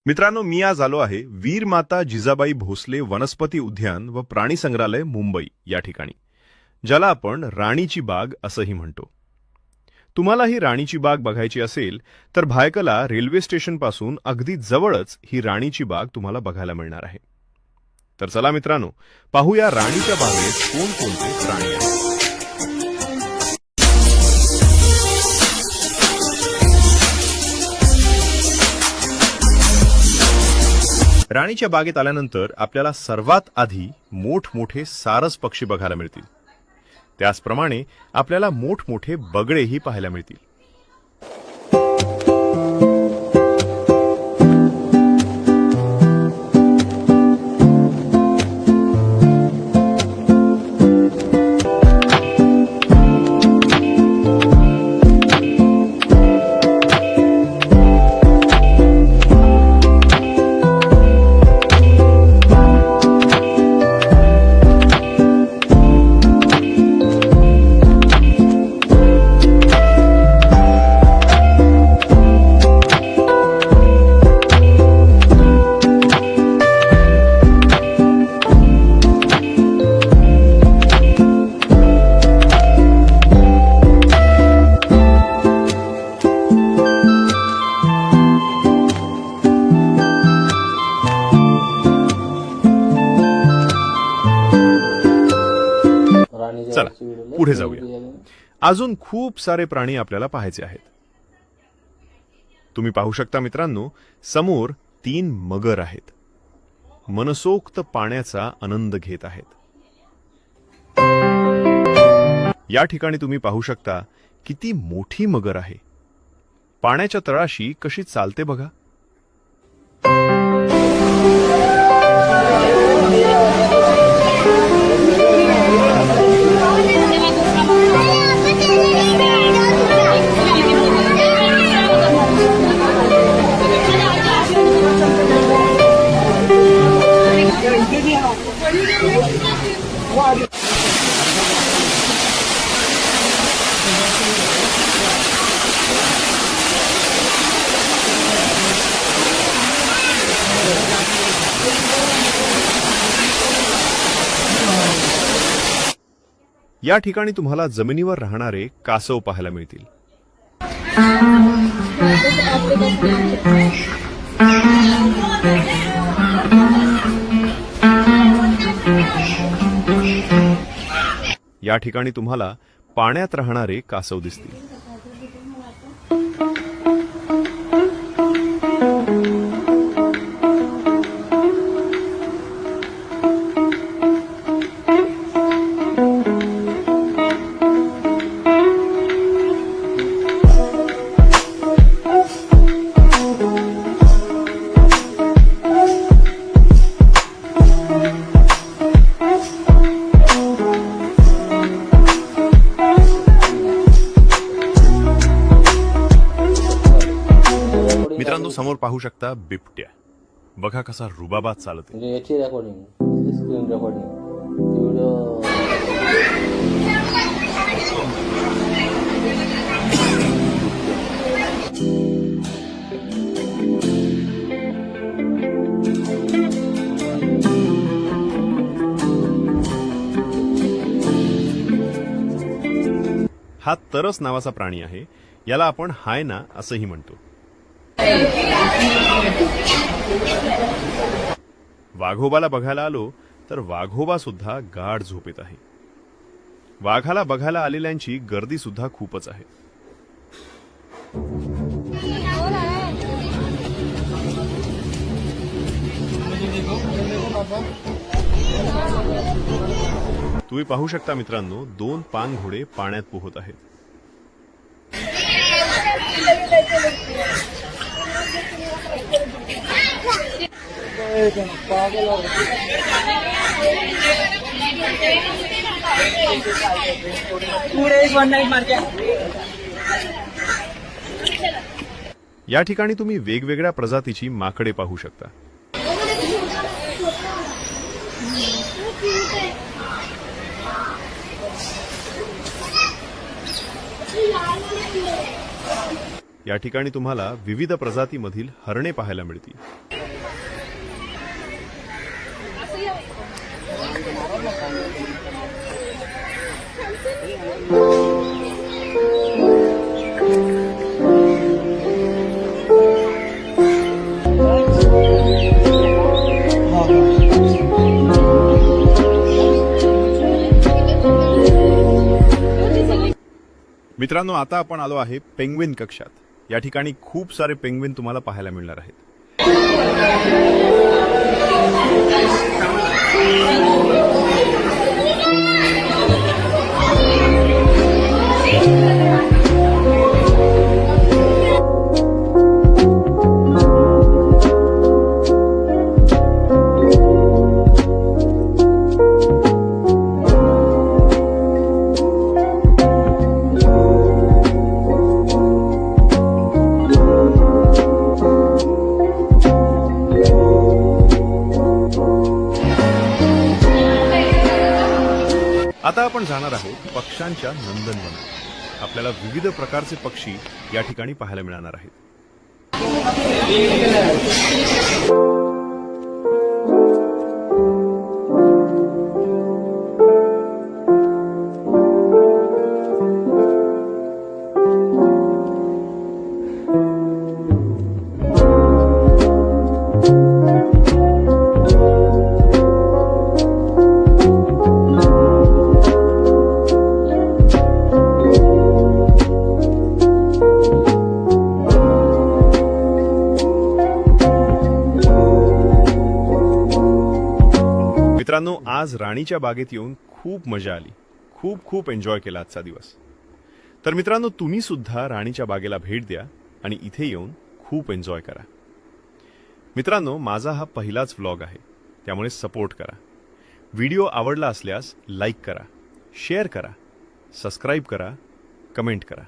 मित्रांनो, मी आज आलो आहे वीर माता जिजाबाई भोसले वनस्पती उद्यान व प्राणी संग्रहालय मुंबई या ठिकाणी, ज्याला आपण राणीची बाग असंही म्हणतो. तुम्हाला ही राणीची बाग बघायची असेल तर भायखला रेल्वे स्टेशनपासून अगदी जवळच ही राणीची बाग तुम्हाला बघायला मिळणार आहे. तर चला मित्रांनो, पाहूया राणीच्या बागेत कोणकोणते प्राणी आहेत. राणीच्या बागेत आल्यानंतर आपल्याला सर्वात आधी मोठमोठे सारस पक्षी बघायला मिळतील. त्याचप्रमाणे आपल्याला मोठमोठे बगळेही पाहायला मिळतील. चला पुढे जाऊया. अजून खूप सारे प्राणी आपल्याला पाहायचे आहेत. तुम्ही पाहू शकता मित्रांनो, समोर 3 मगर आहेत. मनसोक्त पाण्याचा आनंद घेत आहेत. या ठिकाणी तुम्ही पाहू शकता किती मोठी मगर आहे. पाण्याच्या तळाशी कशी चालते बघा. या ठिकाणी तुम्हाला जमिनीवर राहणारे कासव पाहायला मिळतील. या ठिकाणी तुम्हाला पाण्यात राहणारे कासव दिसतील. मित्रांनो, समोर पाहू शकता बिबट्या. बघा कसा रुबाबात चालत आहे. याची रेकॉर्डिंग, स्क्रीन रेकॉर्डिंग, व्हिडिओ. हा तरस नावाचा प्राणी आहे. याला आपण हायना असंही म्हणतो. वाघोबाला बघायला आलो तर वाघोबा सुद्धा गाढ झोपेत आहे. वाघाला बघायला आलेल्यांची गर्दी सुद्धा खूपच आहे. तुम्ही पाहू शकता मित्रांनो, 2 पाणघोडे पाण्यात पोहत आहेत. या ठिकाणी तुम्ही वेगवेगळ्या प्रजातीची माकडे पाहू शकता. या ठिकाणी तुम्हाला विविध प्रजातीमधील हरणे पाहायला मिळतील. मित्रांनो, आता आपण आलो आहे पेंग्विन कक्षात. या ठिकाणी खूप सारे पेंग्विन तुम्हाला पाहायला मिळणार आहेत. आता आपण जाणार आहोत पक्ष्यांच्या नंदनवनात. आपल्याला विविध प्रकारचे पक्षी या ठिकाणी पाहायला मिळणार आहेत. मित्रांनो, आज राणीच्या बागेत येऊन खूप मजा आली. खूप खूप एन्जॉय केला आजचा दिवस. तर मित्रांनो, तुम्ही सुद्धा राणीच्या बागेला भेट द्या आणि इथे येऊन खूप एन्जॉय करा. मित्रांनो, माझा हा पहिलाच व्लॉग आहे, त्यामुळे सपोर्ट करा. व्हिडिओ आवडला असल्यास लाईक करा, शेअर करा, सबस्क्राईब करा, कमेंट करा.